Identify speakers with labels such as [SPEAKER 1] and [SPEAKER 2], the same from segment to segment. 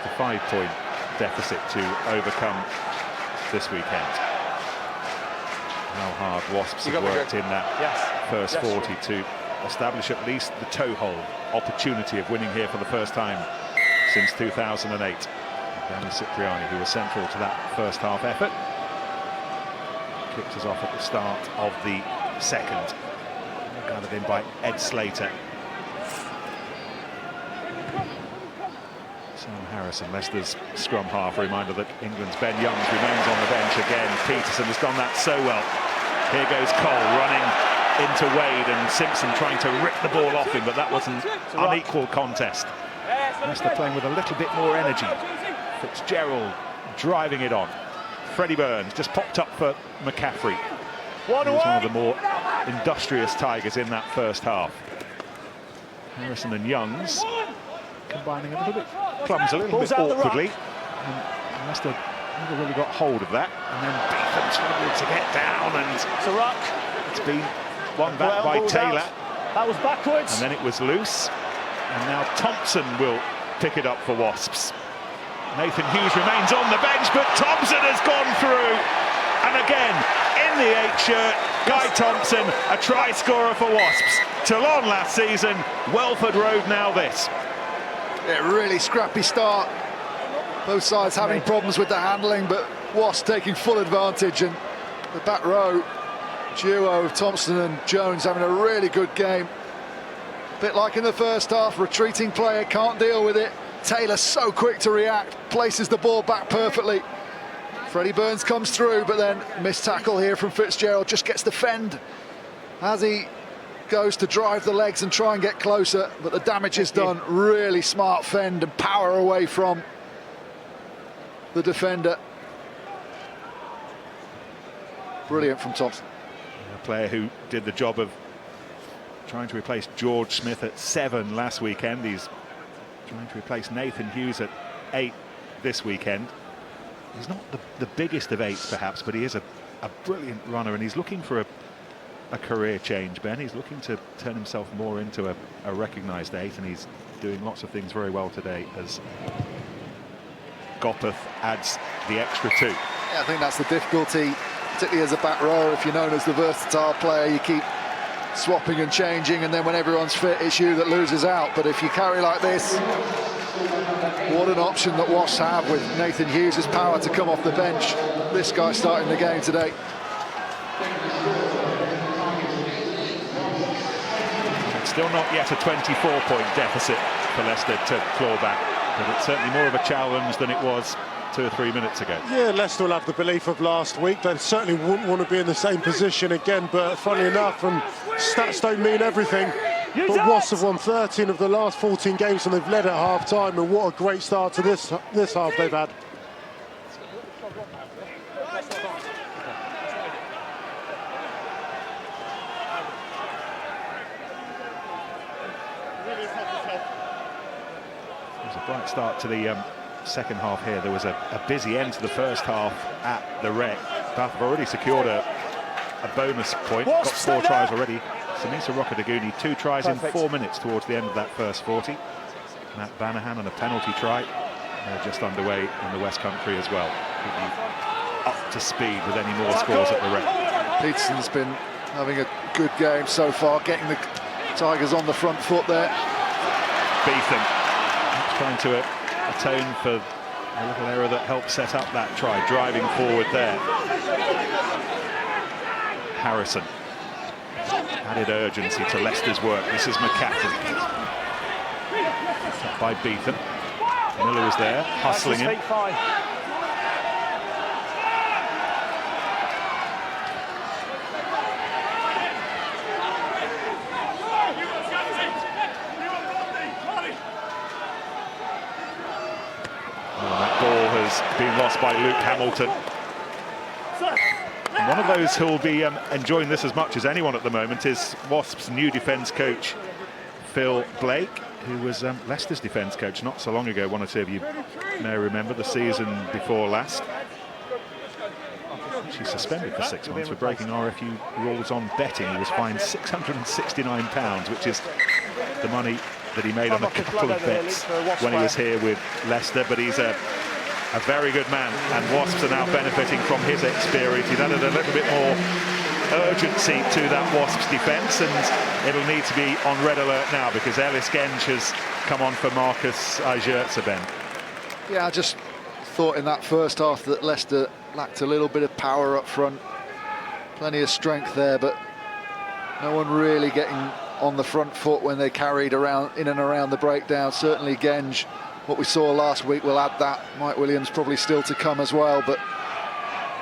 [SPEAKER 1] Just a 5-point deficit to overcome this weekend. How hard Wasps have worked in that first 40 to establish at least the toehold opportunity of winning here for the first time since 2008. Danny Cipriani, who was central to that first half effort, kicked us off at the start of the second. Gathered in by Ed Slater. Sam Harrison, Leicester's scrum half, a reminder that England's Ben Youngs remains on the bench again. Peterson has done that so well. Here goes Cole running into Wade, and Simpson trying to rip the ball off him, but that was an unequal contest. Leicester playing with a little bit more energy. Fitzgerald driving it on. Freddie Burns just popped up for McCaffrey. He was one of the more industrious Tigers in that first half. Harrison and Youngs combining a little bit clumsily, a little bit awkwardly. And Leicester never really got hold of that. And then Beetham struggled to get down, and it's been won back by Taylor.
[SPEAKER 2] That was backwards.
[SPEAKER 1] And then it was loose. And now Thompson will pick it up for Wasps. Nathan Hughes remains on the bench, but Thompson has gone through. And again, in the 8 shirt, Guy Thompson, a try scorer for Wasps. Toulon last season, Welford Road now this.
[SPEAKER 3] Yeah, really scrappy start. Both sides having problems with the handling, but Wasps taking full advantage. And the back row duo of Thompson and Jones having a really good game. A bit like in the first half, retreating player can't deal with it. Taylor so quick to react, places the ball back perfectly. Freddie Burns comes through, but then missed tackle here from Fitzgerald, just gets the fend as he goes to drive the legs and try and get closer, but the damage is done. Really smart fend and power away from the defender. Brilliant from Thompson.
[SPEAKER 1] A player who did the job of trying to replace George Smith at 7 last weekend. He's trying to replace Nathan Hughes at 8 this weekend. He's not the biggest of 8s perhaps, but he is a brilliant runner, and he's looking for a career change, Ben. He's looking to turn himself more into a recognised 8, and he's doing lots of things very well today as Gopeth adds the extra 2.
[SPEAKER 3] Yeah, I think that's the difficulty, particularly as a back row. If you're known as the versatile player, you keep swapping and changing, and then when everyone's fit, it's you that loses out. But if you carry like this, what an option that Wasps have with Nathan Hughes' power to come off the bench. This guy starting the game today.
[SPEAKER 1] Still not yet a 24-point deficit for Leicester to claw back, but it's certainly more of a challenge than it was 2 or 3 minutes ago.
[SPEAKER 2] Yeah, Leicester will have the belief of last week. They certainly wouldn't want to be in the same position again, but funny enough, and stats don't mean everything, but Wasps have won 13 of the last 14 games, and they've led at half-time, and what a great start to this half they've had.
[SPEAKER 1] It was a bright start to the second half here. There was a busy end to the first half at the Rec. Bath have already secured a bonus point, got 4 tries already. Samisa Rokodaguni, 2 tries in 4 minutes towards the end of that first 40. Matt Banahan and a penalty try. They're just underway in the West Country as well. Keep you up to speed with any more scores at the Rec.
[SPEAKER 3] Peterson's been having a good game so far, getting the Tigers on the front foot there.
[SPEAKER 1] Beetham trying to atone for a little error that helped set up that try, driving forward there. Harrison. Added urgency to Leicester's work. This is McCaffrey. Up by Beetham. Miller was there, hustling him. That ball has been lost by Luke Hamilton. And one of those who will be enjoying this as much as anyone at the moment is Wasps' new defence coach, Phil Blake, who was Leicester's defence coach not so long ago. One or two of you may remember the season before last. She's suspended for 6 months for breaking RFU rules on betting. He was fined £669, which is the money that he made on a couple of bets when he was here with Leicester, but he's a very good man, and Wasps are now benefiting from his experience. He's added a little bit more urgency to that Wasps defence, and it'll need to be on red alert now because Ellis Genge has come on for Marcus Ajertse, Ben.
[SPEAKER 3] Yeah, I just thought in that first half that Leicester lacked a little bit of power up front. Plenty of strength there, but no one really getting on the front foot when they carried around in and around the breakdown. Certainly Genge, what we saw last week, will add that. Mike Williams probably still to come as well, but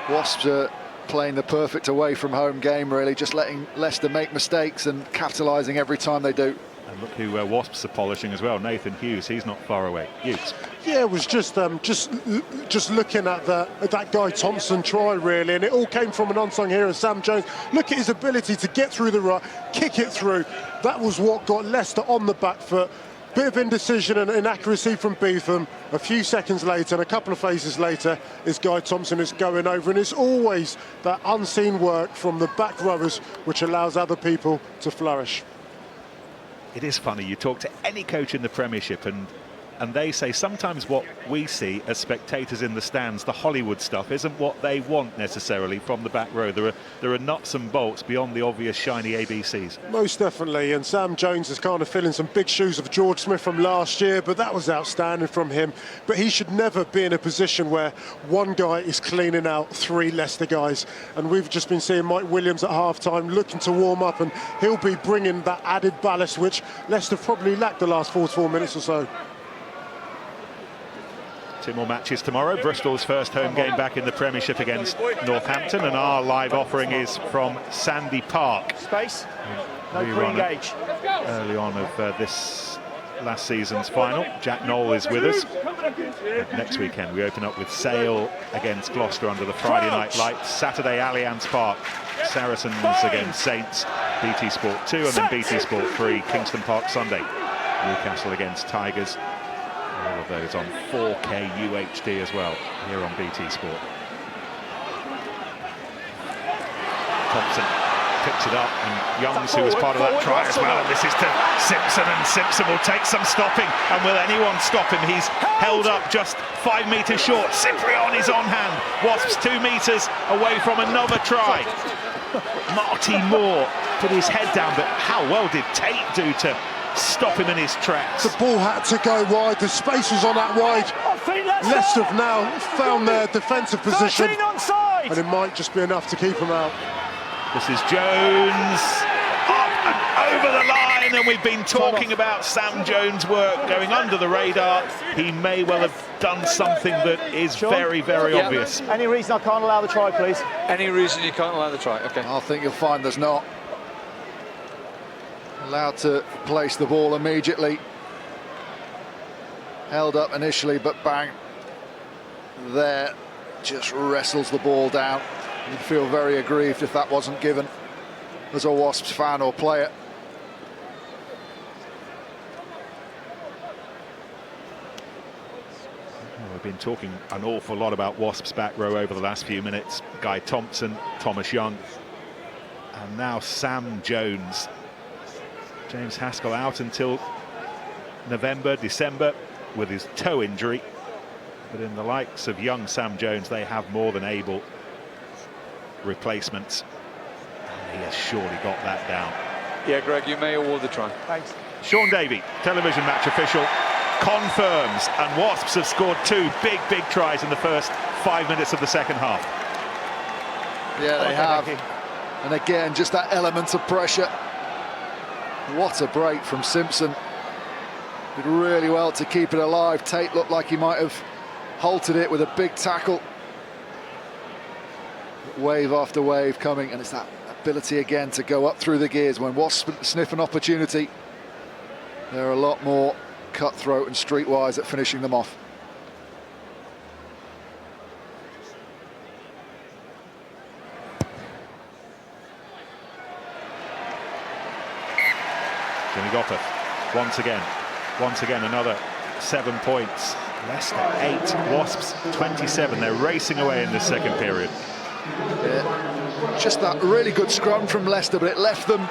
[SPEAKER 3] Wasps are playing the perfect away from home game, really, just letting Leicester make mistakes and capitalising every time they do.
[SPEAKER 1] And look who Wasps are polishing as well. Nathan Hughes, he's not far away. Hughes.
[SPEAKER 2] Yeah, it was just looking at that Guy Thompson try, really, and it all came from an unsung hero, Sam Jones. Look at his ability to get through the ruck, kick it through. That was what got Leicester on the back foot. Bit of indecision and inaccuracy from Beetham. A few seconds later, and a couple of phases later, is Guy Thompson is going over, and it's always that unseen work from the back rowers which allows other people to flourish.
[SPEAKER 1] It is funny, you talk to any coach in the Premiership and they say sometimes what we see as spectators in the stands, the Hollywood stuff, isn't what they want necessarily from the back row. There are nuts and bolts beyond the obvious shiny ABCs.
[SPEAKER 2] Most definitely, and Sam Jones is kind of filling some big shoes of George Smith from last year, but that was outstanding from him. But he should never be in a position where one guy is cleaning out three Leicester guys. And we've just been seeing Mike Williams at half-time looking to warm up, and he'll be bringing that added ballast which Leicester probably lacked the last 44 minutes or so.
[SPEAKER 1] Two more matches tomorrow. Bristol's first home game back in the Premiership against Northampton, and our live offering is from Sandy Park.
[SPEAKER 4] Space. No pre-engage.
[SPEAKER 1] Early on of this last season's final. Jack Knoll is with us. Next weekend we open up with Sale against Gloucester under the Friday night lights. Saturday, Allianz Park, Saracens against Saints, BT Sport 2, and then BT Sport 3, Kingston Park Sunday. Newcastle against Tigers. All of those on 4K UHD as well, here on BT Sport. Thompson picks it up, and Youngs, who was part of that try as well, and this is to Simpson, and Simpson will take some stopping, and will anyone stop him? He's held up just 5 metres short. Ciprian is on hand. Wasps 2 metres away from another try. Marty Moore put his head down, but how well did Tate do to stop him in his tracks?
[SPEAKER 2] The ball had to go wide, the space was on that wide. Leicester have now found their defensive position, and it might just be enough to keep them out.
[SPEAKER 1] This is Jones, up and over the line, and we've been talking about Sam Jones' work going under the radar. He may well have done something that is very, very obvious.
[SPEAKER 4] Any reason I can't allow the try, please?
[SPEAKER 5] Any reason you can't allow the try? Okay.
[SPEAKER 3] I think you'll find there's not. Allowed to place the ball immediately. Held up initially, but bang. There, just wrestles the ball down. You'd feel very aggrieved if that wasn't given as a Wasps fan or player.
[SPEAKER 1] We've been talking an awful lot about Wasps back row over the last few minutes. Guy Thompson, Thomas Young, and now Sam Jones. James Haskell out until November, December with his toe injury. But in the likes of young Sam Jones, they have more than able replacements. And he has surely got that down.
[SPEAKER 5] Yeah, Greg, you may award the try.
[SPEAKER 4] Thanks.
[SPEAKER 1] Sean Davey, television match official, confirms, and Wasps have scored 2 big tries in the first 5 minutes of the second half.
[SPEAKER 3] Yeah, they have. And again, just that element of pressure. What a break from Simpson. Did really well to keep it alive. Tate looked like he might have halted it with a big tackle. Wave after wave coming, and it's that ability again to go up through the gears. When Wasps sniff an opportunity, they're a lot more cutthroat and streetwise at finishing them off.
[SPEAKER 1] Jimmy Gopperth, once again another 7 points. Leicester 8, Wasps 27. They're racing away in the second period.
[SPEAKER 3] Just that really good scrum from Leicester, but it left them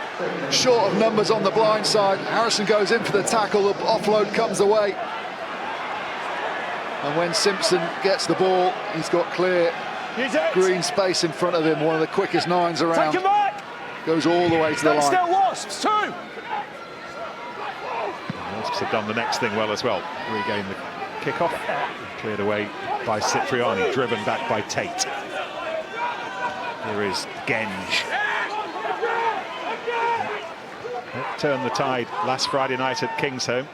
[SPEAKER 3] short of numbers on the blind side. Harrison goes in for the tackle, the offload comes away. And when Simpson gets the ball, he's got clear green space in front of him, one of the quickest nines around.
[SPEAKER 4] Take him back.
[SPEAKER 3] Goes all the way to the line.
[SPEAKER 4] Still Wasps, 2.
[SPEAKER 1] Wasps have done the next thing well as well. Regain the kick-off. Cleared away by Cipriani, driven back by Tate. Here is Genge. That turned the tide last Friday night at Kingsholm.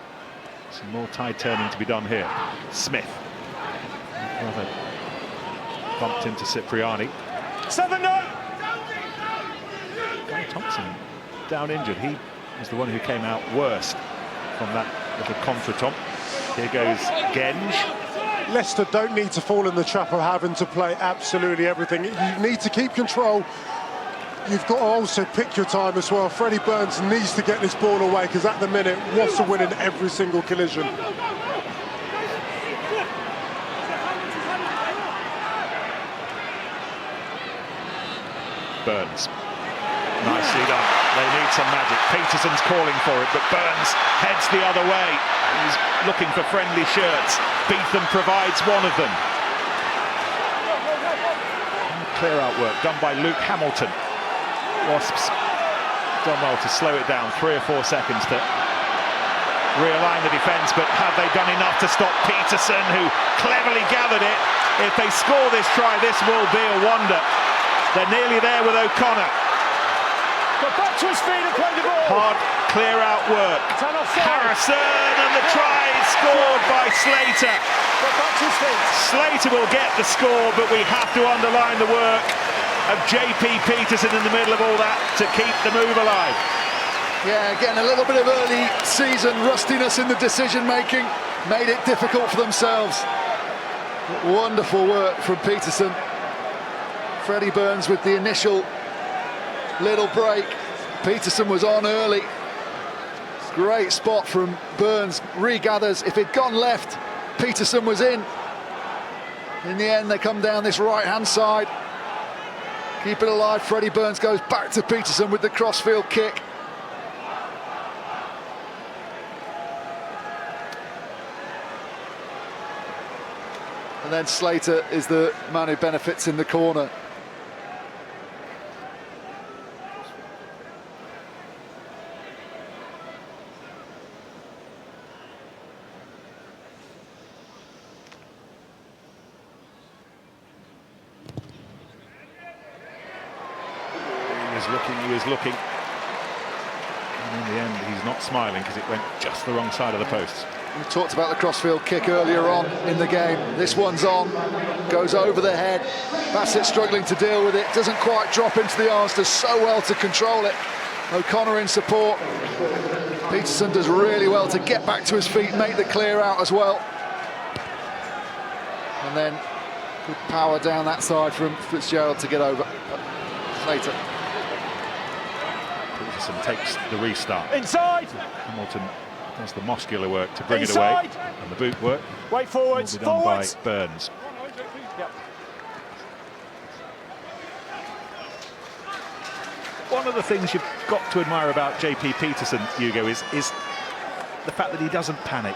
[SPEAKER 1] Some more tide turning to be done here. Smith. Rather bumped into Cipriani.
[SPEAKER 4] 7-0.
[SPEAKER 1] Guy Thompson down injured. He was the one who came out worst from that little contretemps. Here goes Genge.
[SPEAKER 2] Leicester don't need to fall in the trap of having to play absolutely everything. You need to keep control. You've got to also pick your time as well. Freddie Burns needs to get this ball away, because at the minute, Wasps are winning every single collision.
[SPEAKER 1] Burns. Nicely done. They need some magic. Peterson's calling for it, but Burns heads the other way. He's looking for friendly shirts. Beetham provides one of them. Clear out work done by Luke Hamilton. Wasps done well to slow it down, 3 or 4 seconds to realign the defence, but have they done enough to stop Peterson, who cleverly gathered it? If they score this try, this will be a wonder. They're nearly there with O'Connor.
[SPEAKER 4] Got back to his feet and played the ball.
[SPEAKER 1] Hard clear out work. Harrison, and the try is scored by Slater.
[SPEAKER 4] Got back to his feet.
[SPEAKER 1] Slater will get the score, but we have to underline the work of JP Peterson in the middle of all that to keep the move alive.
[SPEAKER 3] Yeah, getting a little bit of early season rustiness in the decision making made it difficult for themselves. Wonderful work from Peterson. Freddie Burns with the initial little break. Peterson was on early. Great spot from Burns. Regathers. If it'd gone left, Peterson was in. In the end, they come down this right-hand side. Keep it alive. Freddie Burns goes back to Peterson with the crossfield kick. And then Slater is the man who benefits in the corner.
[SPEAKER 1] He was looking. And in the end, he's not smiling because it went just the wrong side of the posts.
[SPEAKER 3] We talked about the crossfield kick earlier on in the game. This one's on, goes over the head. Bassett struggling to deal with it, doesn't quite drop into the arms, does so well to control it. O'Connor in support. Peterson does really well to get back to his feet, make the clear out as well. And then good power down that side from Fitzgerald to get over. Slater.
[SPEAKER 1] Peterson takes the restart.
[SPEAKER 4] Inside.
[SPEAKER 1] Hamilton does the muscular work to bring
[SPEAKER 4] Inside.
[SPEAKER 1] it away, and the boot work
[SPEAKER 4] Wait, forwards,
[SPEAKER 1] will be done
[SPEAKER 4] forwards.
[SPEAKER 1] by Burns.
[SPEAKER 4] Yep.
[SPEAKER 1] One of the things you've got to admire about JP Peterson, Hugo, is the fact that he doesn't panic.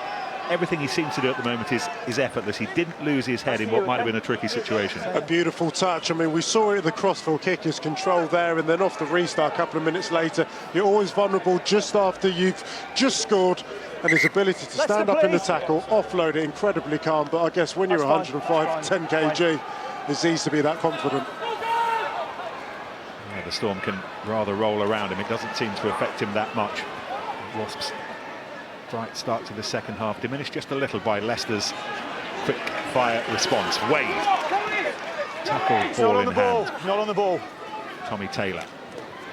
[SPEAKER 1] Everything he seems to do at the moment is effortless. He didn't lose his head in what might have been a tricky situation.
[SPEAKER 2] A beautiful touch. I mean, we saw it at the crossfield kick, his control there, and then off the restart a couple of minutes later. You're always vulnerable just after you've just scored, and his ability to stand up in the tackle, offload it, incredibly calm. But I guess when you're 105, 10 kg, it's easy to be that confident.
[SPEAKER 1] Yeah, the Storm can rather roll around him. It doesn't seem to affect him that much. Wasps' bright start to the second half diminished just a little by Leicester's quick fire response. Wade, tackle, ball in hand.
[SPEAKER 4] Not on the ball.
[SPEAKER 1] Tommy Taylor.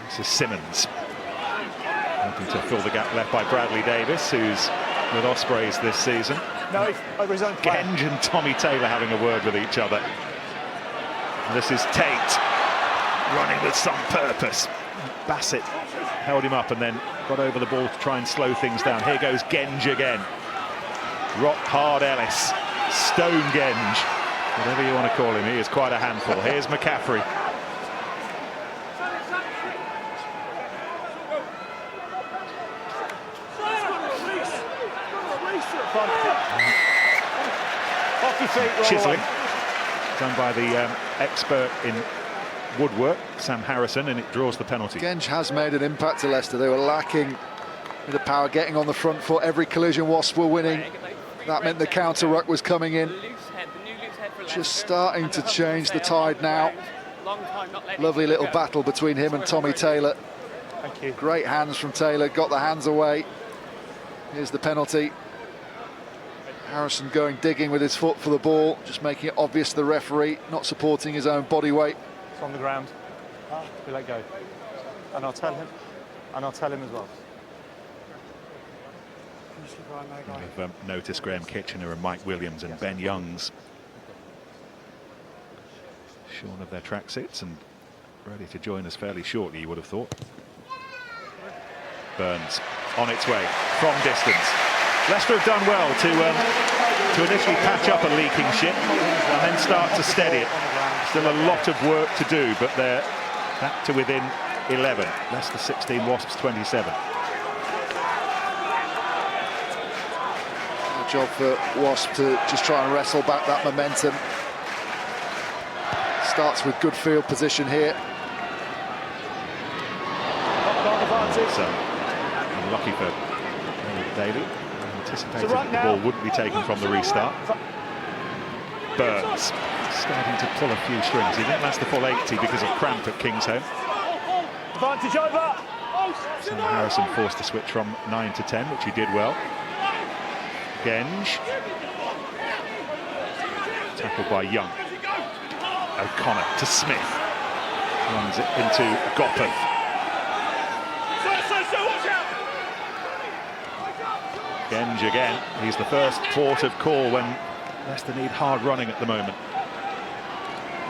[SPEAKER 1] This is Simmons, hoping to fill the gap left by Bradley Davis, who's with Ospreys this season.
[SPEAKER 4] No, over his own player.
[SPEAKER 1] Genge and Tommy Taylor having a word with each other. And this is Tate running with some purpose. Bassett held him up and then got over the ball to try and slow things down. Here goes Genge again. Rock hard Ellis. Stone Genge. Whatever you want to call him, he is quite a handful. Here's McCaffrey.
[SPEAKER 4] Off your feet, roll
[SPEAKER 1] chiselling,
[SPEAKER 4] away.
[SPEAKER 1] done by the expert in woodwork, Sam Harrison, and it draws the penalty.
[SPEAKER 3] Genge has made an impact to Leicester. They were lacking with the power, getting on the front foot. Every collision Wasps were winning. That meant the counter ruck was coming in. Just starting to change the tide now. Lovely little battle between him and Tommy Taylor.
[SPEAKER 4] Thank you.
[SPEAKER 3] Great hands from Taylor, got the hands away. Here's the penalty. Harrison going digging with his foot for the ball, just making it obvious to the referee, not supporting his own body weight.
[SPEAKER 4] It's on the ground. We let go. And I'll tell him. And I'll tell him as well.
[SPEAKER 1] We've noticed Graham Kitchener and Mike Williams and Ben Youngs shorn of their tracksuits and ready to join us fairly shortly, you would have thought. Burns on its way from distance. Leicester have done well to initially patch up a leaking ship and then start to steady it. Still a lot of work to do, but they're back to within 11. Leicester 16, Wasps 27.
[SPEAKER 3] Job for Wasp to just try and wrestle back that momentum. Starts with good field position here.
[SPEAKER 1] So unlucky for Daly. Anticipated that the ball wouldn't be taken from the restart. Burns starting to pull a few strings. He didn't last the full 80 because of cramp at Kingsholm.
[SPEAKER 4] Advantage over.
[SPEAKER 1] Sam Harrison forced to switch from 9 to 10, which he did well. Genge. Tackled by Young. O'Connor to Smith. Runs it into Goppen. Genge again. He's the first port of call when Leicester need hard running at the moment.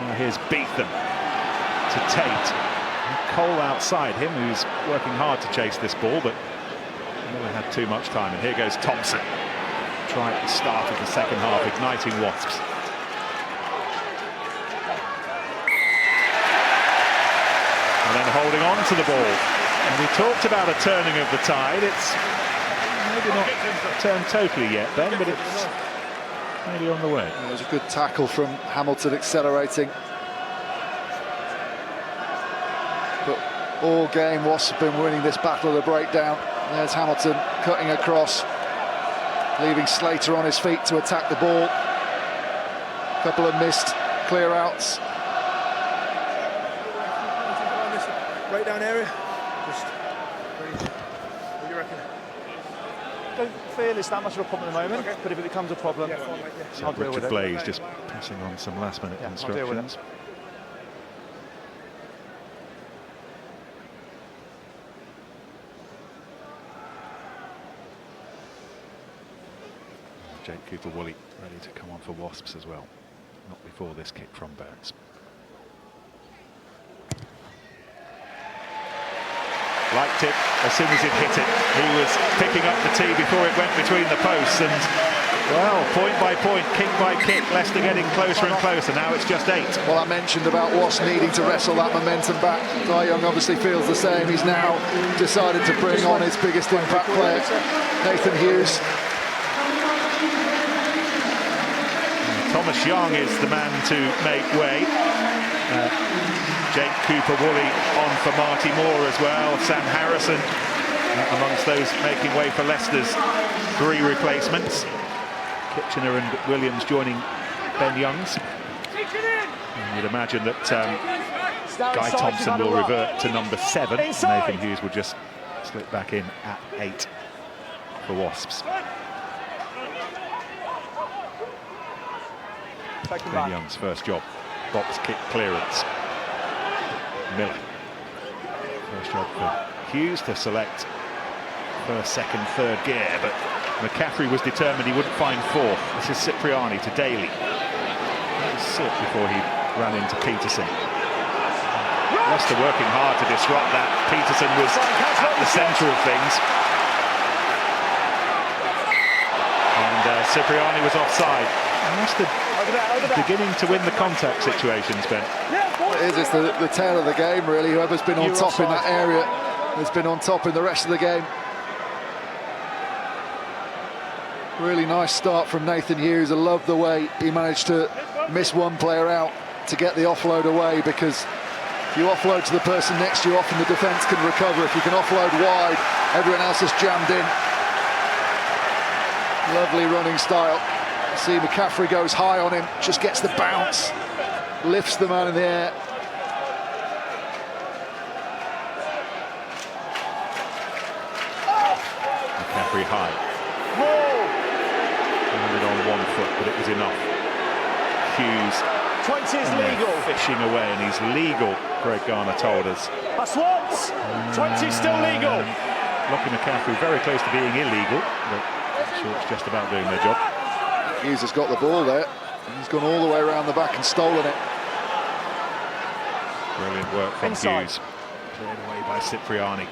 [SPEAKER 1] Now here's Beetham to Tate. And Cole outside him, who's working hard to chase this ball, but never had too much time. And here goes Thompson. Try at the start of the second half, igniting Wasps. And then holding on to the ball. And we talked about a turning of the tide. It's maybe not turned totally yet, Ben, but it's maybe on the way.
[SPEAKER 3] It was a good tackle from Hamilton, accelerating. But all game, Wasps have been winning this battle of the breakdown. There's Hamilton cutting across, leaving Slater on his feet to attack the ball. A couple of missed clear-outs.
[SPEAKER 6] Breakdown area. Just what do you reckon?
[SPEAKER 4] Don't feel it's that much of a problem at the moment, but if it becomes a problem,
[SPEAKER 1] So
[SPEAKER 4] I'll deal with
[SPEAKER 1] Richard
[SPEAKER 4] it.
[SPEAKER 1] Blaze just passing on some last-minute
[SPEAKER 4] Yeah, I'll deal with it.
[SPEAKER 1] instructions. Jake Cooper-Woolley ready to come on for Wasps as well. Not before this kick from Burns. Liked it as soon as it hit it. He was picking up the tee before it went between the posts, and well, point by point, kick by kick, Leicester getting closer and closer. Now it's just 8.
[SPEAKER 3] Well, I mentioned about Wasps needing to wrestle that momentum back. Guy Young obviously feels the same. He's now decided to bring on his biggest impact player, Nathan Hughes.
[SPEAKER 1] Thomas Young is the man to make way. Jake Cooper-Woolley on for Marty Moore as well. Sam Harrison amongst those making way for Leicester's 3 replacements. Kitchener and Williams joining Ben Youngs. And you'd imagine that Guy Thompson will revert to number 7. Nathan Hughes will just slip back in at 8 for Wasps. Ben Young's first job, box kick clearance. Miller. First job for Hughes to select first, second, third gear, but McCaffrey was determined he wouldn't find 4th. This is Cipriani to Daly. That was Sip before he ran into Peterson. Leicester working hard to disrupt that. Peterson was at the centre of things. And Cipriani was offside. Leicester beginning to win the contact situations, Ben.
[SPEAKER 3] It is, it's the tail of the game, really. Whoever's been on top in that area has been on top in the rest of the game. Really nice start from Nathan Hughes. I love the way he managed to miss one player out to get the offload away, because if you offload to the person next to you, often the defence can recover. If you can offload wide, everyone else is jammed in. Lovely running style. See, McCaffrey goes high on him, just gets the bounce, lifts the man in the air.
[SPEAKER 1] McCaffrey high. Landed on one foot, but it was enough. Hughes
[SPEAKER 4] 20 is legal.
[SPEAKER 1] Fishing away, and he's legal, Greg Garner told us.
[SPEAKER 4] That's Wasps. 20 still legal.
[SPEAKER 1] Lockie McCaffrey very close to being illegal, but Short's just about doing their job.
[SPEAKER 3] Hughes has got the ball there. He's gone all the way around the back and stolen it.
[SPEAKER 1] Brilliant work from
[SPEAKER 4] Inside.
[SPEAKER 1] Hughes. Cleared away by Cipriani.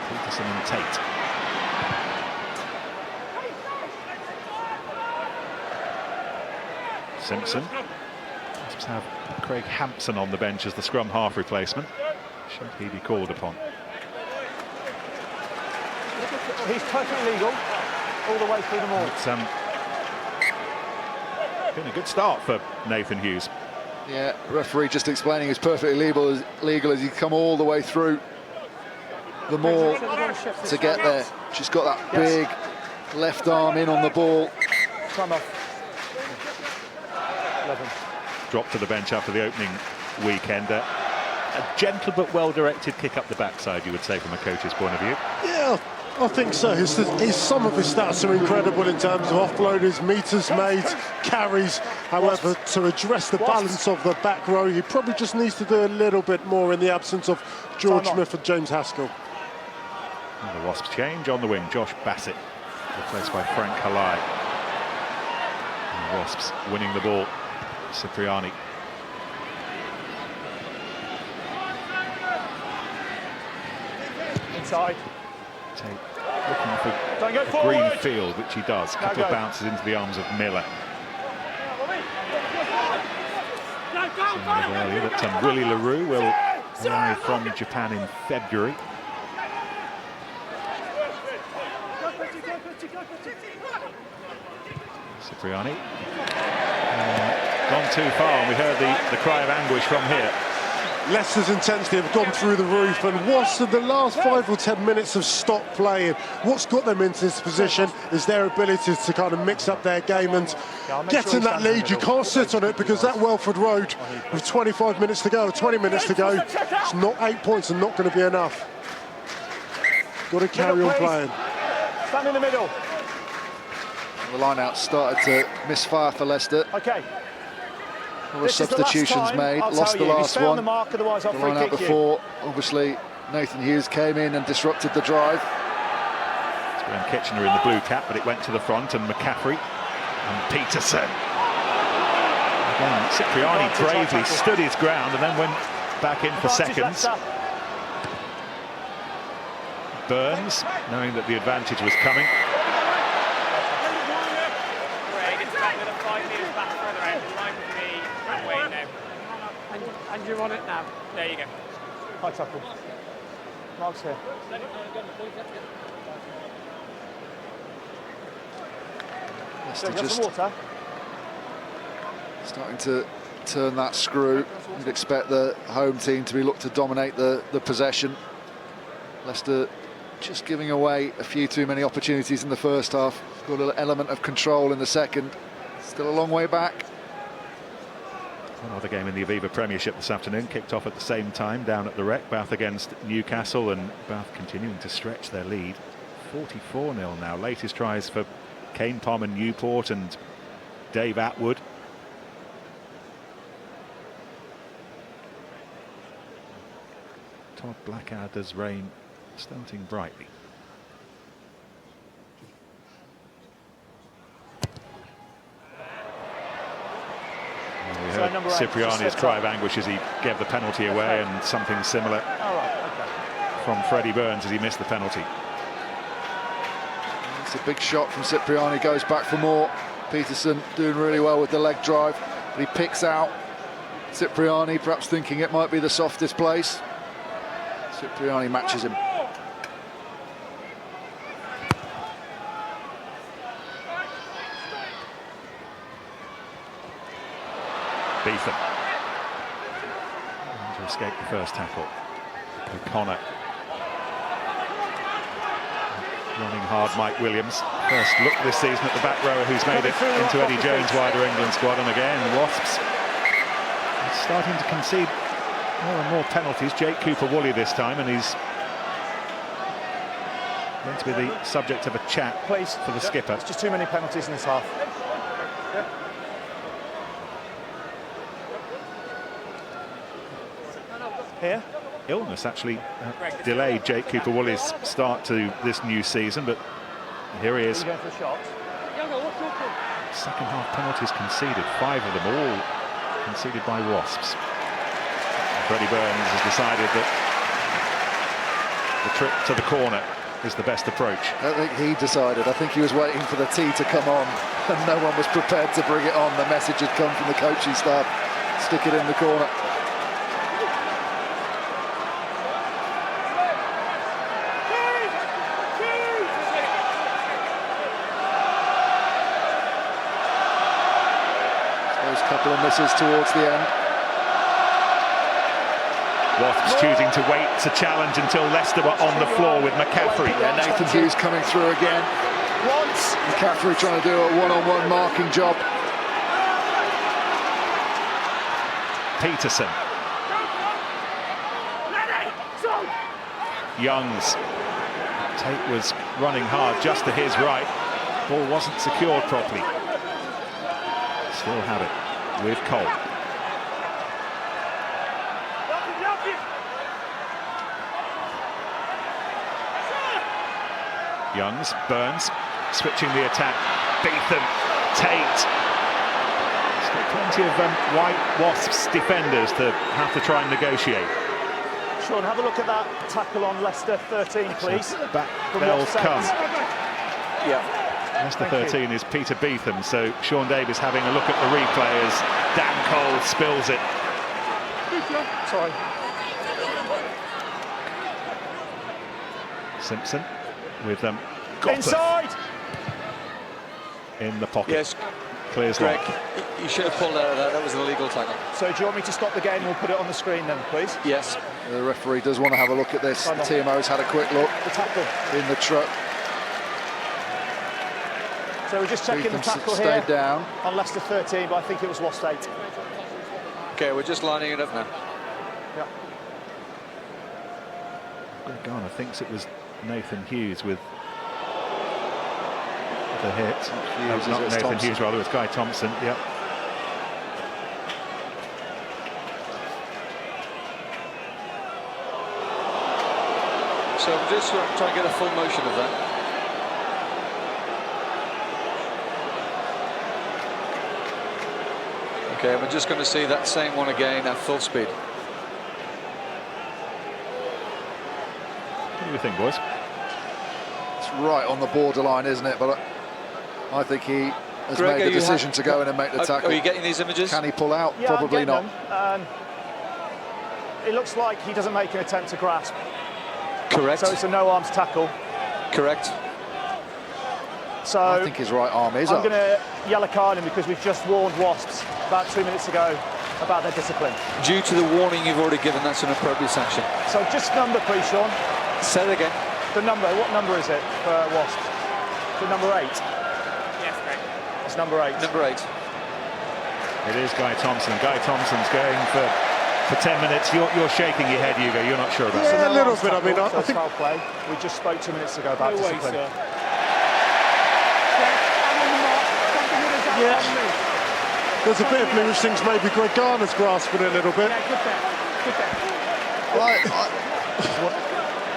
[SPEAKER 1] Peterson and Tate. Simpson. Wasps have Craig Hampson on the bench as the scrum half replacement. Should he be called upon?
[SPEAKER 4] He's perfectly legal all the way through them all.
[SPEAKER 1] It's been a good start for Nathan Hughes.
[SPEAKER 3] Yeah, referee just explaining it's perfectly legal as he come all the way through the maul to get there. She's got that big left arm in on the ball.
[SPEAKER 4] Come off. 11.
[SPEAKER 1] Dropped to the bench after the opening weekend. A gentle but well-directed kick up the backside, you would say, from a coach's point of view.
[SPEAKER 2] Yeah, I think so. Some of his stats are incredible in terms of offloaders, meters made, carries. However, to address the balance of the back row, he probably just needs to do a little bit more in the absence of George Smith and James Haskell.
[SPEAKER 1] And the Wasps change on the wing. Josh Bassett replaced by Frank Halai. And the Wasps winning the ball. Cipriani.
[SPEAKER 4] Inside.
[SPEAKER 1] Tate looking for
[SPEAKER 4] Don't go
[SPEAKER 1] a
[SPEAKER 4] forward.
[SPEAKER 1] green field, which he does. A couple of bounces into the arms of Miller. Earlier that Willie LaRue will arrive from Japan in February. Cipriani. Gone too far, and we heard the cry of anguish from here.
[SPEAKER 2] Leicester's intensity have gone through the roof, and Wasps in the last 5 or 10 minutes have stopped playing. What's got them into this position is their ability to kind of mix up their game and get in that lead. You can't sit on it, because that Welford Road, with 25 minutes to go, 20 minutes to go, it's not 8 points and not going to be enough. Got to carry on playing.
[SPEAKER 4] Stand in the middle.
[SPEAKER 3] The line-out started to misfire for Leicester.
[SPEAKER 4] Okay.
[SPEAKER 3] All the substitutions made, lost the last one. The line-out before, obviously, Nathan Hughes came in and disrupted the drive.
[SPEAKER 1] It's Graham Kitchener in the blue cap, but it went to the front, and McCaffrey and Peterson. Again, Cipriani bravely stood his ground and then went back in for seconds. Burns, knowing that the advantage was coming.
[SPEAKER 7] And you're on it now. There you go.
[SPEAKER 4] High tackle. Mark's here.
[SPEAKER 3] Leicester
[SPEAKER 4] Get
[SPEAKER 3] just
[SPEAKER 4] some water.
[SPEAKER 3] starting to turn that screw. You'd expect the home team to be looked to dominate the possession. Leicester just giving away a few too many opportunities in the first half. Got an element of control in the second. Still a long way back.
[SPEAKER 1] Another game in the Aviva Premiership this afternoon, kicked off at the same time down at the Rec. Bath against Newcastle, and Bath continuing to stretch their lead. 44-0 now. Latest tries for Kane Palmer, Newport and Dave Atwood. Todd Blackadder's reign starting brightly. We heard Cipriani's cry of anguish as he gave the penalty away, and something similar from Freddie Burns as he missed the penalty.
[SPEAKER 3] It's a big shot from Cipriani, goes back for more. Peterson doing really well with the leg drive, but he picks out Cipriani, perhaps thinking it might be the softest place. Cipriani matches him.
[SPEAKER 1] Beetham. To escape the first tackle. O'Connor. Running hard, Mike Williams. First look this season at the back rower who's made it into Eddie Jones' wider England squad. And again, Wasps starting to concede more and more penalties. Jake Cooper-Woolley this time, and he's going to be the subject of a chat for the skipper.
[SPEAKER 4] It's just too many penalties in this half. Here?
[SPEAKER 1] Illness actually delayed Jake Cooper-Woolley's start to this new season, but here he is.
[SPEAKER 4] Are you going for a shot?
[SPEAKER 1] Second half penalties conceded, 5 of them all conceded by Wasps. Freddie Burns has decided that the trip to the corner is the best approach.
[SPEAKER 3] I think he decided. I think he was waiting for the tee to come on and no one was prepared to bring it on. The message had come from the coaching staff. Stick it in the corner. Those couple of misses towards the end.
[SPEAKER 1] Wasps choosing to wait to challenge until Leicester were on the floor with McCaffrey.
[SPEAKER 3] Yeah, Nathan Hughes coming through again. McCaffrey trying to do a one-on-one marking job.
[SPEAKER 1] Peterson. Youngs. Tate was running hard just to his right. Ball wasn't secured properly. Still have it with Cole. Youngs, Burns, switching the attack. Beetham, Tate. Still plenty of white Wasps defenders to have to try and negotiate.
[SPEAKER 4] Sean, have a look at that tackle on Leicester 13, please.
[SPEAKER 1] Back bells come.
[SPEAKER 4] Yeah.
[SPEAKER 1] Leicester 13 is Peter Beetham, so Sean Davis having a look at the replay as Dan Cole spills it.
[SPEAKER 4] Sorry.
[SPEAKER 1] Simpson with them.
[SPEAKER 4] Inside!
[SPEAKER 1] In the pocket.
[SPEAKER 5] Yes,
[SPEAKER 1] Clears
[SPEAKER 5] Greg,
[SPEAKER 1] long.
[SPEAKER 5] you should have pulled out of that. That was an illegal tackle.
[SPEAKER 4] So do you want me to stop the game? We'll put it on the screen then, please.
[SPEAKER 5] Yes.
[SPEAKER 3] The referee does want to have a look at this. The TMO's had a quick look
[SPEAKER 4] The tackle.
[SPEAKER 3] in the truck.
[SPEAKER 4] So we're just checking the tackle
[SPEAKER 3] stayed
[SPEAKER 4] here
[SPEAKER 3] down.
[SPEAKER 4] on Leicester 13, but I think it was Wasps 8.
[SPEAKER 5] Okay, we're just lining it up now.
[SPEAKER 4] Yeah.
[SPEAKER 1] Greg Garner thinks it was Nathan Hughes with the hit.
[SPEAKER 3] Hughes,
[SPEAKER 1] Not
[SPEAKER 3] it's
[SPEAKER 1] Nathan
[SPEAKER 3] Thompson.
[SPEAKER 1] Hughes, rather, it's Guy Thompson. Yep.
[SPEAKER 5] So I'm just trying to get a full motion of that. Okay, we're just going to see that same one again at full speed.
[SPEAKER 1] What do you think, boys?
[SPEAKER 3] It's right on the borderline, isn't it? But I think he has
[SPEAKER 5] Greg,
[SPEAKER 3] made the decision to go in and make the tackle.
[SPEAKER 5] Are you getting these images?
[SPEAKER 3] Can he pull out?
[SPEAKER 4] Yeah,
[SPEAKER 3] Probably
[SPEAKER 4] I'm
[SPEAKER 3] not.
[SPEAKER 4] getting them. It looks like he doesn't make an attempt to grasp.
[SPEAKER 5] Correct.
[SPEAKER 4] So it's a no-arms tackle.
[SPEAKER 5] Correct.
[SPEAKER 4] So
[SPEAKER 3] I think his right arm is
[SPEAKER 4] I'm
[SPEAKER 3] up.
[SPEAKER 4] going to yellow card him because we've just warned Wasps about 2 minutes ago about their discipline.
[SPEAKER 5] Due to the warning you've already given, that's an appropriate sanction.
[SPEAKER 4] So just number, please, Sean.
[SPEAKER 5] Say it again.
[SPEAKER 4] The number, what number is it for Wasps? Is it number 8?
[SPEAKER 7] Yes, Greg.
[SPEAKER 4] It's number 8.
[SPEAKER 5] Number 8.
[SPEAKER 1] It is Guy Thompson. Guy Thompson's going for 10 minutes. You're shaking your head, Hugo. You're not sure about
[SPEAKER 2] Yeah,
[SPEAKER 1] that.
[SPEAKER 2] a little bit. I mean, I
[SPEAKER 4] so it's
[SPEAKER 2] think
[SPEAKER 4] foul play. We just spoke 2 minutes ago about
[SPEAKER 7] No way,
[SPEAKER 4] discipline.
[SPEAKER 7] sir. I'm on the mark. Something with his hand on me.
[SPEAKER 2] there's a bit of me which thinks maybe Greg Garner's grasping it a little bit.
[SPEAKER 7] Yeah, good bet. Good bet.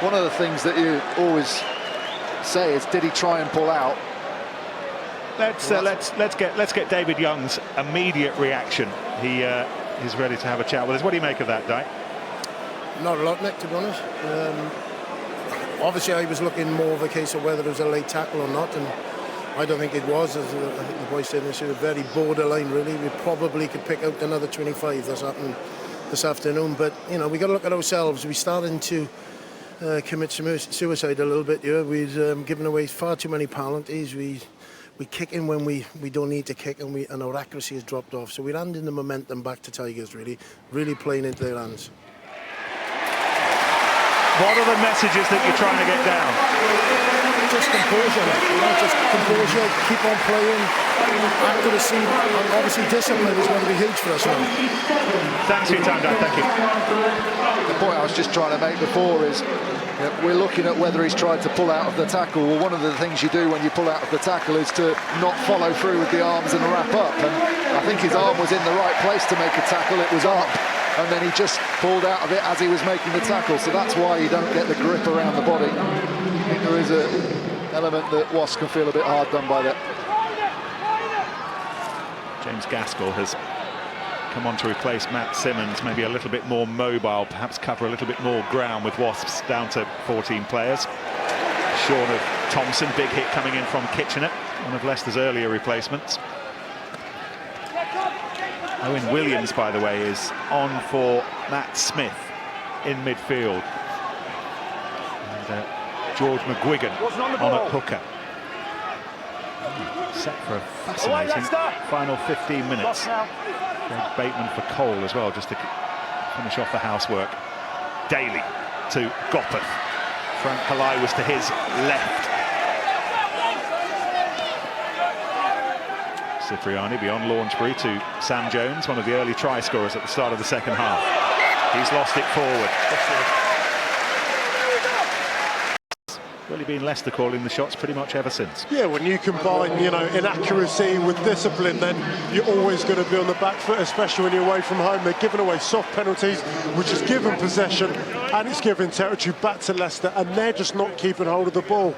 [SPEAKER 3] One of the things that you always say is, did he try and pull out?
[SPEAKER 1] Let's get David Young's immediate reaction. He is ready to have a chat with us. What do you make of that, Di?
[SPEAKER 8] Not a lot, Nick, to be honest. Obviously, I was looking more of a case of whether it was a late tackle or not, and I don't think it was. As I think the boys said, it was very borderline, really. We probably could pick out another 25 that's happened this afternoon, but, you know, we got to look at ourselves. We're starting to commit suicide a little bit here. We've given away far too many penalties. We we kick in when we don't need to kick, and our accuracy has dropped off. So we're handing the momentum back to Tigers, really playing into their hands.
[SPEAKER 1] What are the messages that you're trying to get down?
[SPEAKER 8] Just composure, just composure, keep on playing, accuracy, and obviously discipline is going to be huge for us now.
[SPEAKER 1] Thanks for your time, Dan. Thank you.
[SPEAKER 3] The point I was just trying to make before is we're looking at whether he's tried to pull out of the tackle. Well, one of the things you do when you pull out of the tackle is to not follow through with the arms and wrap up. And I think his arm was in the right place to make a tackle. It was up, and then he just pulled out of it as he was making the tackle. So that's why you don't get the grip around the body. I think there is an element that Wasps can feel a bit hard done by that.
[SPEAKER 1] James Gaskell has come on to replace Matt Simmons, maybe a little bit more mobile, perhaps cover a little bit more ground with Wasps down to 14 players. Shorn of Thompson, big hit coming in from Kitchener, one of Leicester's earlier replacements. Owen Williams, by the way, is on for Matt Smith in midfield. And George McGuigan on at hooker. Set for a fascinating final 15 minutes. Greg Bateman for Cole as well, just to finish off the housework. Daly to Gopeth. Frank Halai was to his left. Cipriani beyond Launchbury to Sam Jones, one of the early try scorers at the start of the second half. He's lost it forward. Really been Leicester calling the shots pretty much ever since.
[SPEAKER 2] Yeah, when you combine, inaccuracy with discipline, then you're always going to be on the back foot, especially when you're away from home. They're giving away soft penalties, which is giving possession, and it's giving territory back to Leicester, and they're just not keeping hold of the ball.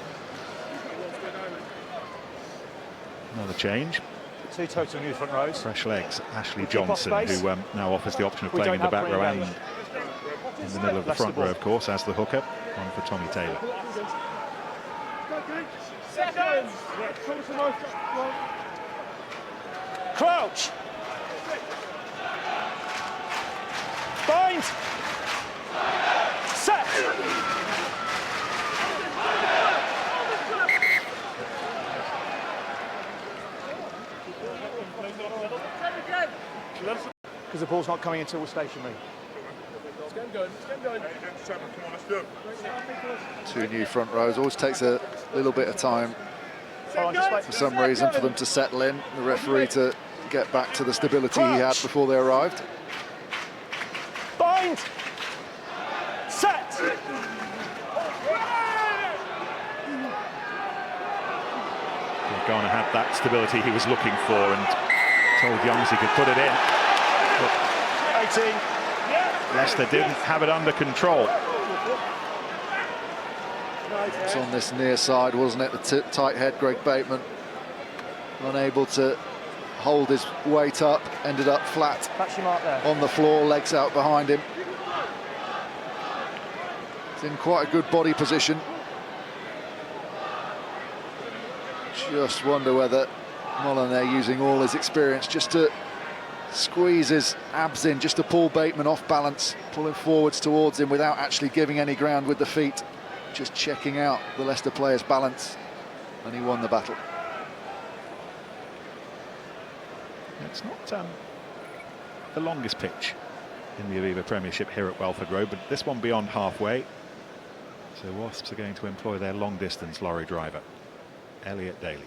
[SPEAKER 1] Another change.
[SPEAKER 4] Two total new front rows.
[SPEAKER 1] Fresh legs. Ashley Johnson, who now offers the option of playing in the back row and in the middle of the front row, of course, as the hooker. One for Tommy Taylor.
[SPEAKER 4] Crouch. Bind. Set. Because the ball's not coming until we're stationary.
[SPEAKER 3] Two new front rows. Always takes a little bit of time for some reason for them to settle in. The referee to get back to the stability he had before they arrived.
[SPEAKER 4] Bind. Set.
[SPEAKER 1] Garner had that stability he was looking for and told Youngs he could put it in. But
[SPEAKER 4] 18.
[SPEAKER 1] Leicester didn't have it under control.
[SPEAKER 3] It's on this near side, wasn't it? The tight head, Greg Bateman, unable to hold his weight up, ended up flat on the floor, legs out behind him. He's in quite a good body position. Just wonder whether Molyneux using all his experience just to squeeze his abs in, just to pull Bateman off balance, pulling forwards towards him without actually giving any ground with the feet, just checking out the Leicester player's balance, and he won the battle.
[SPEAKER 1] It's not the longest pitch in the Aviva Premiership here at Welford Road, but this one beyond halfway. So Wasps are going to employ their long-distance lorry driver, Elliot Daly.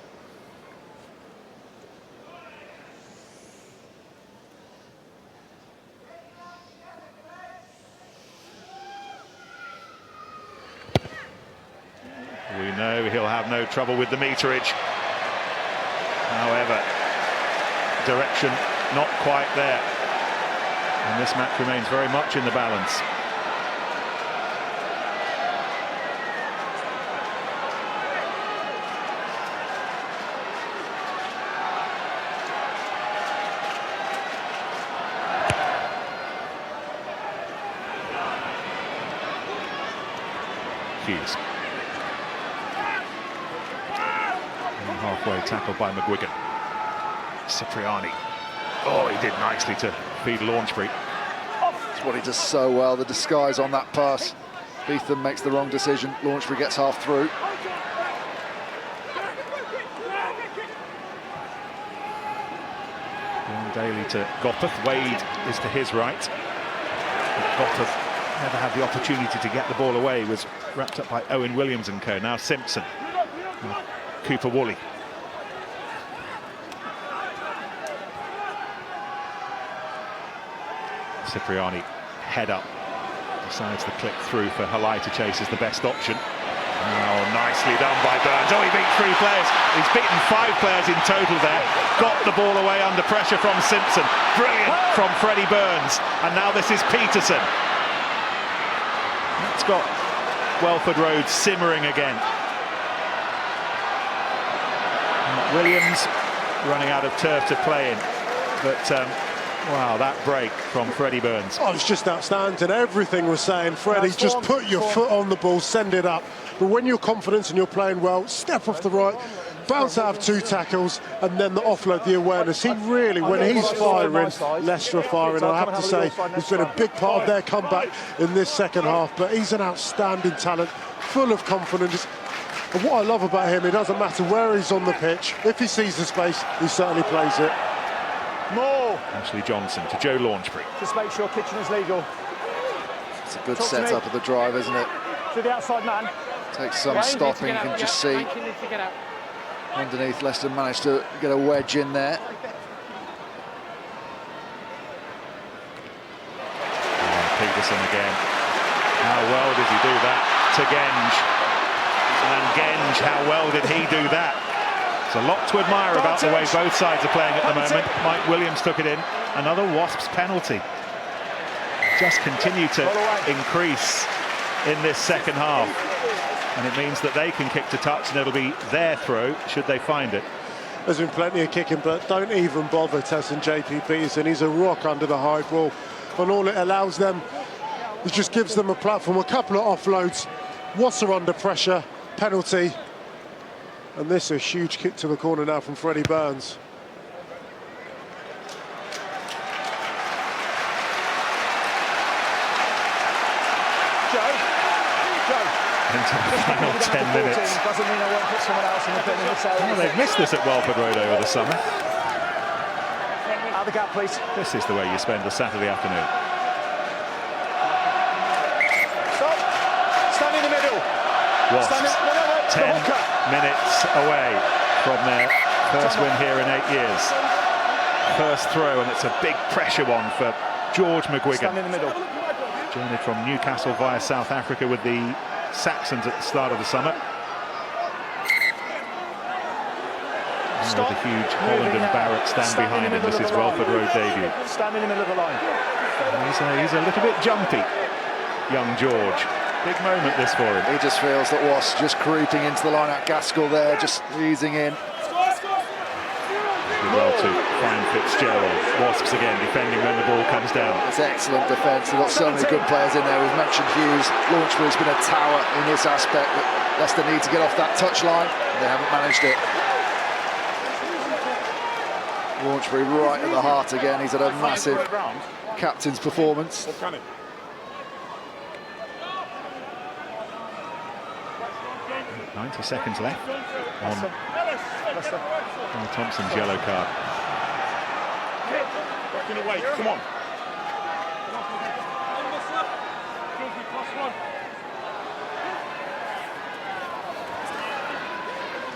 [SPEAKER 1] We know he'll have no trouble with the meterage. However, direction not quite there. And this match remains very much in the balance. Hughes. And halfway tackled by McGuigan. Cipriani. Oh, he did nicely to feed Launchbury.
[SPEAKER 3] That's what he does so well, the disguise on that pass. Beetham makes the wrong decision. Launchbury gets half through.
[SPEAKER 1] Sean Daly to Gothard. Wade is to his right. Gothard never had the opportunity to get the ball away. Was wrapped up by Owen Williams and co. Now Simpson. Cooper Woolley. Cipriani head up. Decides the click through for Halai to chase is the best option. Oh, nicely done by Burns. Oh, he beat 3 players. He's beaten 5 players in total there. Got the ball away under pressure from Simpson. Brilliant from Freddie Burns. And now this is Peterson. It's got Welford Road simmering again. Williams running out of turf to play in. But wow, that break from Freddie Burns.
[SPEAKER 2] Oh, it's just outstanding. Everything was saying, Freddie, just put your foot on the ball, send it up. But when you're confident and you're playing well, step off the right, bounce out of 2 tackles, and then the offload, the awareness. He really, when he's firing, Leicester are firing. I have to say, he's been a big part of their comeback in this second half. But he's an outstanding talent, full of confidence. And what I love about him, it doesn't matter where he's on the pitch. If he sees the space, he certainly plays it.
[SPEAKER 4] More.
[SPEAKER 1] Ashley Johnson to Joe Launchbury.
[SPEAKER 4] Just make sure Kitchener's legal.
[SPEAKER 3] It's a good setup of the drive, isn't it?
[SPEAKER 4] To the outside man.
[SPEAKER 3] Takes some stopping, you can just see underneath. Leicester managed to get a wedge in there.
[SPEAKER 1] Peterson again. How well did he do that to Genge? And Genge, how well did he do that? There's a lot to admire about the way both sides are playing at the moment. Mike Williams took it in. Another Wasps penalty. Just continue to increase in this second half. And it means that they can kick to touch and it'll be their throw should they find it.
[SPEAKER 2] There's been plenty of kicking, but don't even bother testing JP Peterson. He's a rock under the high ball. And all it allows them, it just gives them a platform. A couple of offloads. Wasser under pressure, penalty. And this is a huge kick to the corner now from Freddie Burns.
[SPEAKER 1] Into the final 10 minutes.
[SPEAKER 4] Doesn't mean I won't put someone else in the pin in this area.
[SPEAKER 1] Well, they've missed this at Welford Road over the summer.
[SPEAKER 4] Out of the gap, please.
[SPEAKER 1] This is the way you spend a Saturday afternoon.
[SPEAKER 4] Stop. Stand in the middle.
[SPEAKER 1] Wasps 10 minutes away from their first win here in 8 years. First throw, and it's a big pressure one for George McGuigan.
[SPEAKER 4] Stand in the middle.
[SPEAKER 1] Journeyed from Newcastle via South Africa with the Saxons at the start of the summer. Stop. The huge Holland and Barrett stand behind him. This is Welford Road debut.
[SPEAKER 4] Stand in the middle of the line.
[SPEAKER 1] He's a little bit jumpy, young George. Big moment this for him.
[SPEAKER 3] He just feels that Wasps just creeping into the line at Gaskell there, just easing in.
[SPEAKER 1] Well to find Fitzgerald. Wasps again defending when the ball comes down.
[SPEAKER 3] It's excellent defence. They've got so many good players in there. We've mentioned Hughes. Launchbury's been a tower in this aspect, but Leicester need to get off that touch line. They haven't managed it. Launchbury right at the heart again. He's had a massive captain's performance.
[SPEAKER 1] 90 seconds left on Thompson's yellow card.
[SPEAKER 6] Working away, come on.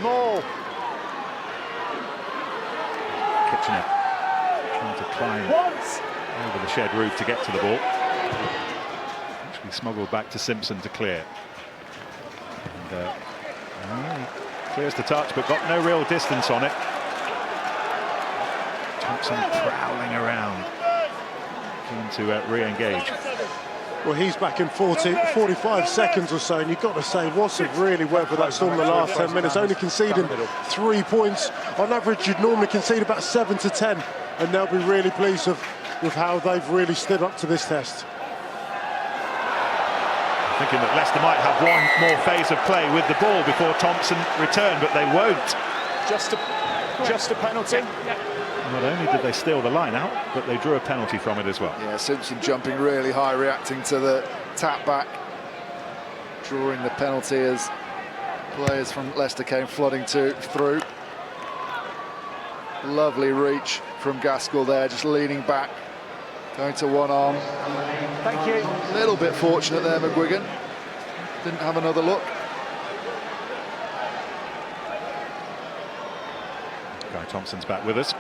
[SPEAKER 4] More.
[SPEAKER 1] Kitchener trying to climb over the shed roof to get to the ball. Actually smuggled back to Simpson to clear. And, he clears the touch, but got no real distance on it. Thompson prowling around, keen to re-engage.
[SPEAKER 2] Well, he's back in 45 seconds or so, and you've got to say, Wasp really weathered that storm the last 10 minutes, only conceding 3 points. On average, you'd normally concede about 7 to 10, and they'll be really pleased with how they've really stood up to this test.
[SPEAKER 1] Thinking that Leicester might have one more phase of play with the ball before Thompson returned, but they won't.
[SPEAKER 4] Just a penalty.
[SPEAKER 1] Not only did they steal the line out, but they drew a penalty from it as well.
[SPEAKER 3] Yeah, Simpson jumping really high, reacting to the tap back, drawing the penalty as players from Leicester came flooding through. Lovely reach from from Gaskell there, just leaning back, going to one arm.
[SPEAKER 4] Thank you.
[SPEAKER 3] A little bit fortunate there, McGuigan. Didn't have another look.
[SPEAKER 1] Guy Thompson's back with us.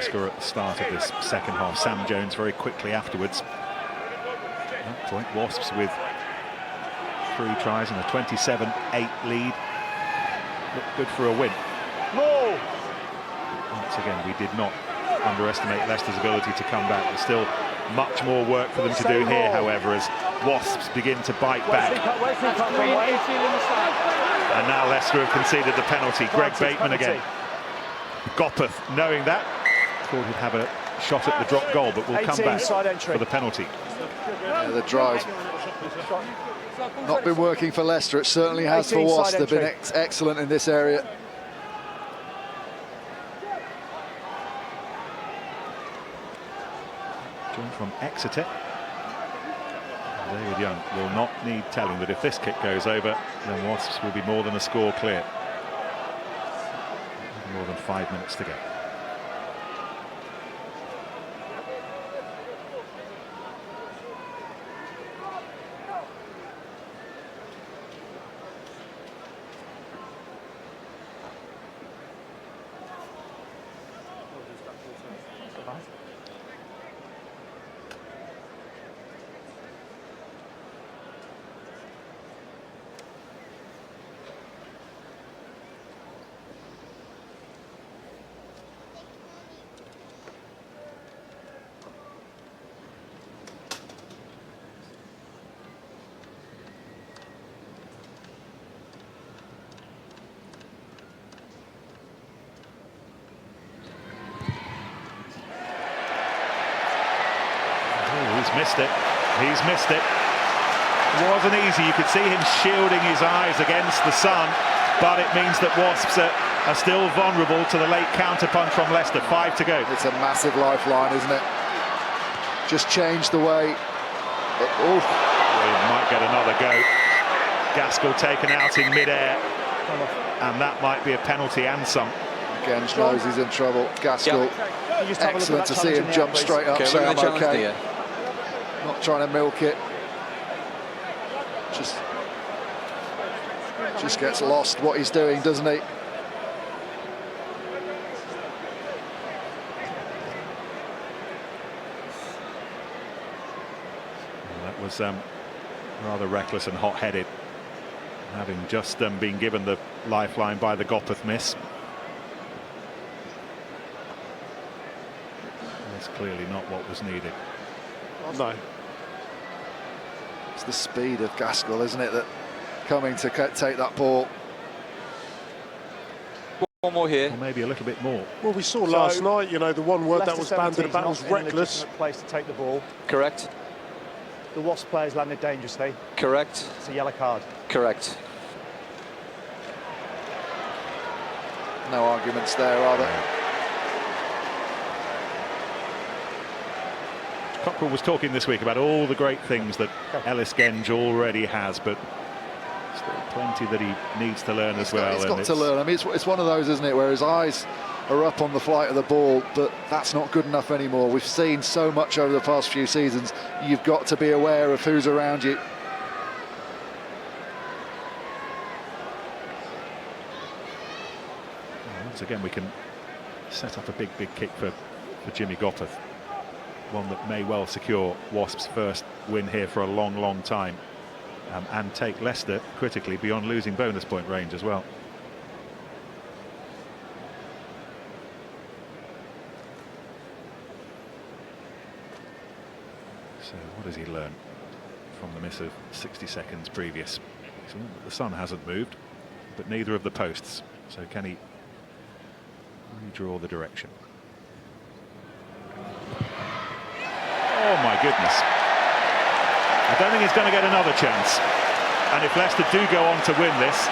[SPEAKER 1] Score at the start of this second half. Sam Jones very quickly afterwards. At that point, Wasps with 3 tries and a 27-8 lead. Looked good for a win. Once again, we did not underestimate Leicester's ability to come back. There's still much more work for them to do here, however, as Wasps begin to bite back. And now Leicester have conceded the penalty. Greg Bateman again. Gopeth, knowing that, thought he'd have a shot at the drop goal, but will come back for the penalty.
[SPEAKER 3] Yeah, the drive's not been working for Leicester. It certainly has for Wasps. They've been excellent in this area.
[SPEAKER 1] Joined from Exeter. David Young will not need telling that if this kick goes over, then Wasps will be more than a score clear. More than 5 minutes to go. He's missed it. He's missed it. It wasn't easy. You could see him shielding his eyes against the sun, but it means that Wasps are still vulnerable to the late counter-punch from Leicester. 5 to go.
[SPEAKER 3] It's a massive lifeline, isn't it? Just changed the way.
[SPEAKER 1] We might get another go. Gaskell taken out in mid-air, and that might be a penalty and some.
[SPEAKER 3] Again, knows he's in trouble. Gaskell, excellent to see him jump straight up, say I'm okay. Not trying to milk it. Just gets lost what he's doing, doesn't he?
[SPEAKER 1] That was rather reckless and hot-headed, having just been given the lifeline by the Gopeth miss. That's clearly not what was needed.
[SPEAKER 2] No.
[SPEAKER 3] It's the speed of Gaskell, isn't it, that coming to take that ball.
[SPEAKER 5] One more here.
[SPEAKER 1] Or maybe a little bit more.
[SPEAKER 2] Well, we saw last night, you know, the one word that was bandied about was reckless.
[SPEAKER 4] Place to take the ball.
[SPEAKER 5] Correct.
[SPEAKER 4] The Wasps players landed dangerously.
[SPEAKER 5] Correct.
[SPEAKER 4] It's a yellow card.
[SPEAKER 5] Correct.
[SPEAKER 3] No arguments there, are there?
[SPEAKER 1] Cockrell was talking this week about all the great things that Ellis Genge already has, but still plenty that he needs to learn as well.
[SPEAKER 3] He's got to learn. I mean, it's one of those, isn't it, where his eyes are up on the flight of the ball, but that's not good enough anymore. We've seen so much over the past few seasons. You've got to be aware of who's around you.
[SPEAKER 1] Once again, we can set up a big kick for Jimmy Gopeth. One that may well secure Wasps' first win here for a long time, and take Leicester critically beyond losing bonus point range as well. So what does he learn from the miss of 60 seconds previous? The sun hasn't moved, but neither of the posts. So can he redraw the direction? Oh my goodness. I don't think he's going to get another chance. And if Leicester do go on to win this,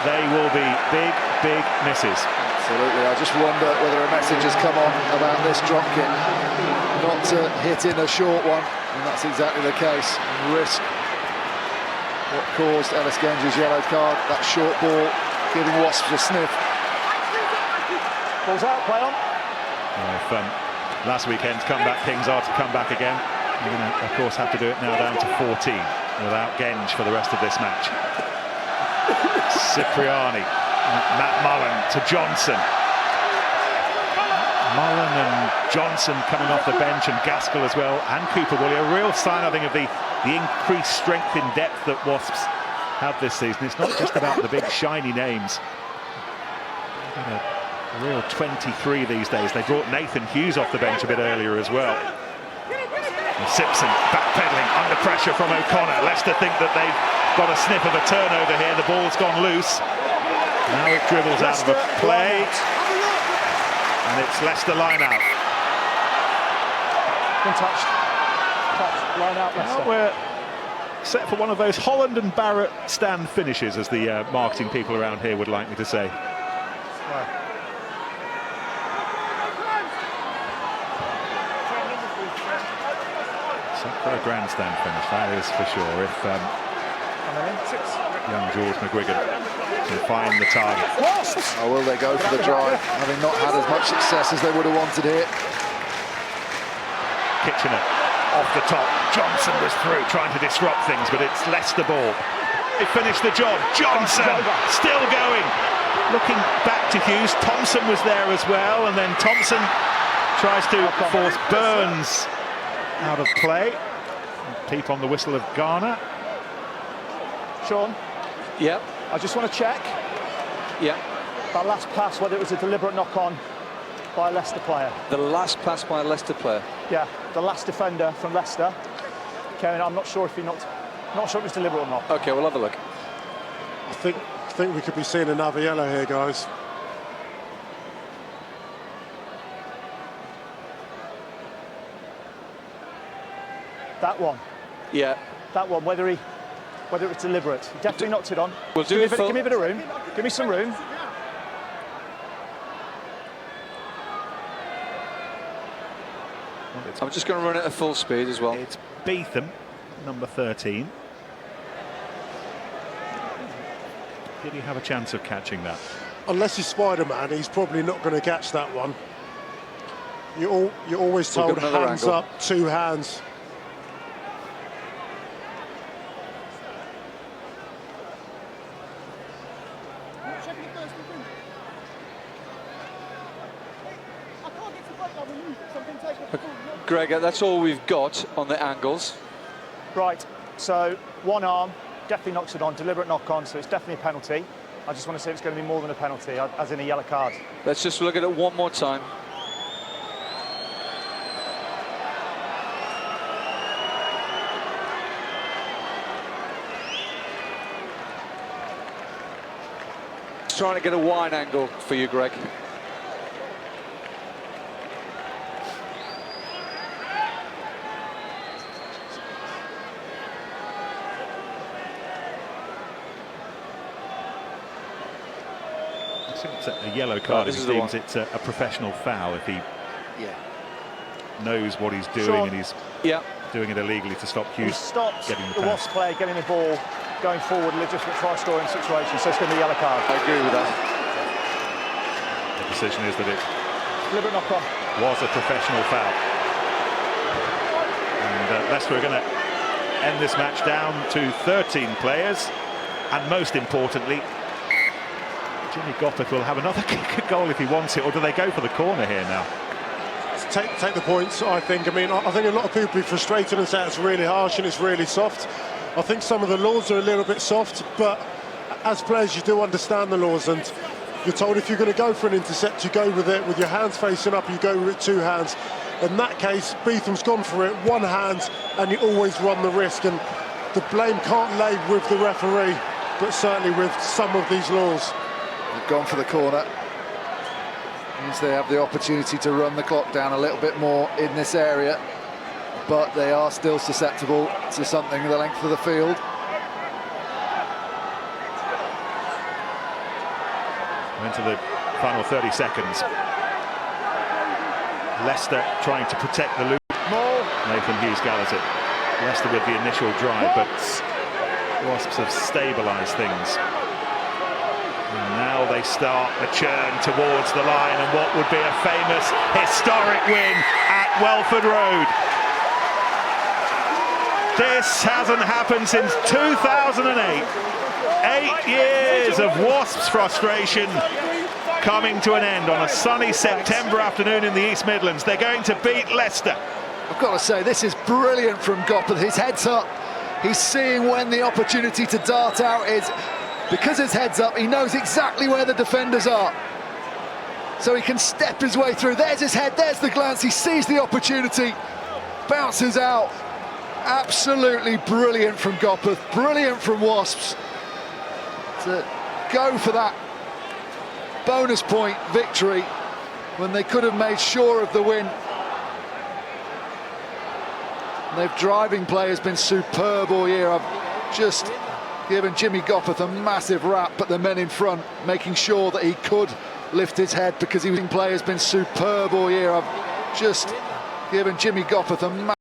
[SPEAKER 1] they will be big misses.
[SPEAKER 3] Absolutely. I just wonder whether a message has come on about this drop kick. Not to hit in a short one, and that's exactly the case. And risk what caused Ellis Genge's yellow card, that short ball, giving Wasps a sniff.
[SPEAKER 4] Ball's out, play on.
[SPEAKER 1] Well, if last weekend's comeback kings are to come back again, you're going to, of course, have to do it now down to 14 without Genge for the rest of this match. Cipriani, Matt Mullen to Johnson. Mullen and Johnson coming off the bench, and Gaskell as well, and Cooper Woolley. A real sign, I think, of the increased strength in depth that Wasps have this season. It's not just about the big shiny names. A real 23 these days. They brought Nathan Hughes off the bench a bit earlier as well. And Simpson backpedaling under pressure from O'Connor. Leicester think that they've got a sniff of a turnover here. The ball's gone loose. Now it dribbles out of a play. And it's Leicester line out.
[SPEAKER 4] Untouched. Touch, line out, Leicester.
[SPEAKER 1] Now we're set for one of those Holland and Barrett stand finishes, as the marketing people around here would like me to say. Set for a grandstand finish, that is for sure. If young George McGuigan can find the target.
[SPEAKER 3] Oh, will they go for the drive, having not had as much success as they would have wanted here?
[SPEAKER 1] Kitchener off the top. Johnson was through, trying to disrupt things, but it's Leicester ball. They finished the job. Johnson still going. Looking back to Hughes. Thompson was there as well, and then Thompson tries to force Burns out of play. Peep on the whistle of Garner.
[SPEAKER 4] Sean?
[SPEAKER 5] Yeah.
[SPEAKER 4] I just want to check.
[SPEAKER 5] Yeah.
[SPEAKER 4] That last pass, whether it was a deliberate knock-on by a Leicester player.
[SPEAKER 5] The last pass by a Leicester player.
[SPEAKER 4] Yeah, the last defender from Leicester. Kevin, I'm not sure if he knocked. Not sure if it was deliberate or not.
[SPEAKER 5] Okay, we'll have a look.
[SPEAKER 2] I think we could be seeing another yellow here, guys.
[SPEAKER 4] That one.
[SPEAKER 5] Yeah.
[SPEAKER 4] That one, whether it's deliberate. He definitely knocked it on.
[SPEAKER 5] We'll do it.
[SPEAKER 4] Give me a bit of room. Give me some room.
[SPEAKER 5] I'm just going to run it at full speed as well.
[SPEAKER 1] It's Beetham, number 13. Did he have a chance of catching that?
[SPEAKER 2] Unless he's Spider-Man, he's probably not going to catch that one. You're always told hands up, 2 hands.
[SPEAKER 5] Greg, that's all we've got on the angles.
[SPEAKER 4] Right, so one arm, definitely knocks it on, deliberate knock-on, so it's definitely a penalty. I just want to say it's going to be more than a penalty, as in a yellow card.
[SPEAKER 5] Let's just look at it one more time. Just trying to get a wide angle for you, Greg.
[SPEAKER 1] It's a yellow card if he deems it's a professional foul, if he knows what he's doing and he's doing it illegally to stop Hughes getting the pass.
[SPEAKER 4] The Wasps player getting the ball, going forward, legitimate try-scoring situation, so it's going to be a yellow card.
[SPEAKER 5] I agree with that.
[SPEAKER 1] The decision is that it
[SPEAKER 4] deliberate knock-on
[SPEAKER 1] was a professional foul. And Leicester are going to end this match down to 13 players, and most importantly, Jimmy Goppert will have another kick a goal if he wants it, or do they go for the corner here now?
[SPEAKER 2] Take the points, I think. I mean, I think a lot of people will be frustrated and say it's really harsh and it's really soft. I think some of the laws are a little bit soft, but as players you do understand the laws, and you're told if you're going to go for an intercept, you go with it with your hands facing up, you go with it 2 hands. In that case, Beetham's gone for it, 1 hand, and you always run the risk, and the blame can't lay with the referee, but certainly with some of these laws.
[SPEAKER 3] They've gone for the corner. Means they have the opportunity to run the clock down a little bit more in this area, but they are still susceptible to something the length of the field.
[SPEAKER 1] Into the final 30 seconds. Leicester trying to protect the loop. Nathan Hughes gathers it. Leicester with the initial drive, but Wasps have stabilised things. And now they they start the churn towards the line and what would be a famous historic win at Welford Road. This hasn't happened since 2008. 8 years of Wasps frustration coming to an end on a sunny September afternoon in the East Midlands. They're going to beat Leicester.
[SPEAKER 3] I've got to say, this is brilliant from Gopperth. His head's up. He's seeing when the opportunity to dart out is. Because his head's up, he knows exactly where the defenders are. So he can step his way through. There's his head, there's the glance. He sees the opportunity, bounces out. Absolutely brilliant from Gopperth, brilliant from Wasps to go for that bonus point victory when they could have made sure of the win. Their driving play has been superb all year. I've just given Jimmy Gopperth a massive rap at the men in front, making sure that he could lift his head because his play has been superb all year. I've just given Jimmy Gopperth a